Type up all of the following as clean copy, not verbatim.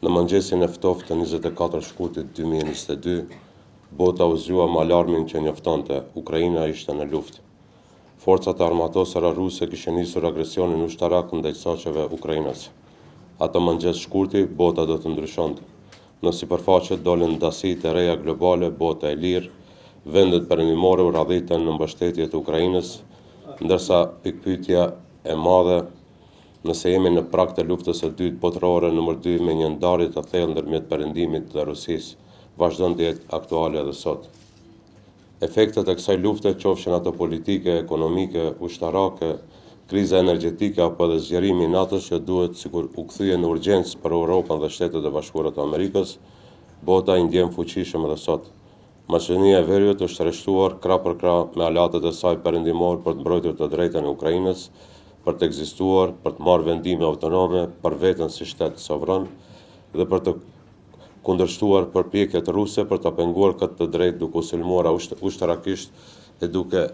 Në mëngjesin e ftohtë të 24 shkurtit 2022, bota u zgjua me alarmin që njoftonte Ukraina ishte në luftë. Forcat armatosura ruse kishin nisur agresionin ushtarak ndaj shoqeve ukrainase. Atë mëngjes shkurti, bota do të ndryshonte. Në sipërfaqe dolën ndasitë e reja globale, bota e lirë, vendet perëndimore u radhitën në mbështetje të Ukrainës, ndërsa pikpyetja e madhe, nëse jemi në prag të luftës së dytë botërore nr. 2 me një ndarje të thellë ndërmjet Perëndimit dhe Rusisë, vazhdon të jetë aktuale edhe sot. Efektet e kësaj lufte, qofshin ato politike, ekonomike, ushtarake, kriza energjetike apo edhe zgjerimi i NATO-s që duhet sikur u kthye në urgjencë për Europën dhe Shtetet e Bashkuara të Amerikës, bota i ndjen fuqishëm edhe sot. Maqedonia e Veriut është rreshtuar krah për krah me aleatët e saj perëndimor për të mbrojtur të drejtën e Ukrainës, për të ekzistuar, për të marrë vendime autonome për veten si shtet sovran dhe për të kundërshtuar përpjekjet ruse për të penguar këtë të drejtë duke u sulmuar ushtarakisht e duke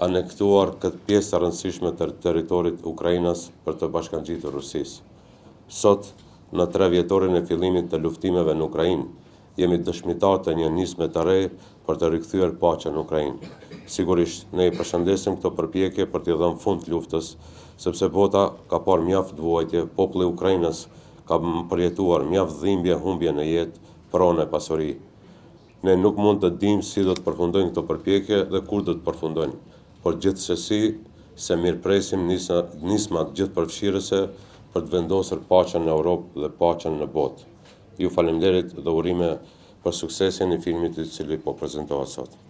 anektuar këtë pjesë të rëndësishme të territorit të Ukrainës për të bashkangjitur Rusisë. Sot, në 3 vjetorin e fillimit të luftimeve në Ukrainë, jemi dëshmitar të një nisme të re për të rikthyer paqen në Ukrainë. Sigurisht, ne i përshëndesim këto përpjekje për t'i dhënë fund luftës, sepse bota ka parë mjaft vuajtje, populli i Ukrainës ka përjetuar mjaft dhimbje, humbje në jetë, pronë e pasuri. Ne nuk mund të dimë si do të përfundojnë këto përpjekje dhe kur do të përfundojnë, por gjithsesi se mirëpresim nismat gjithëpërfshirëse për të vendosur paqen në Europë dhe paqen në botë. Ju faleminderit dhe urime për suksesin e filmit i cili po prezantohet sot.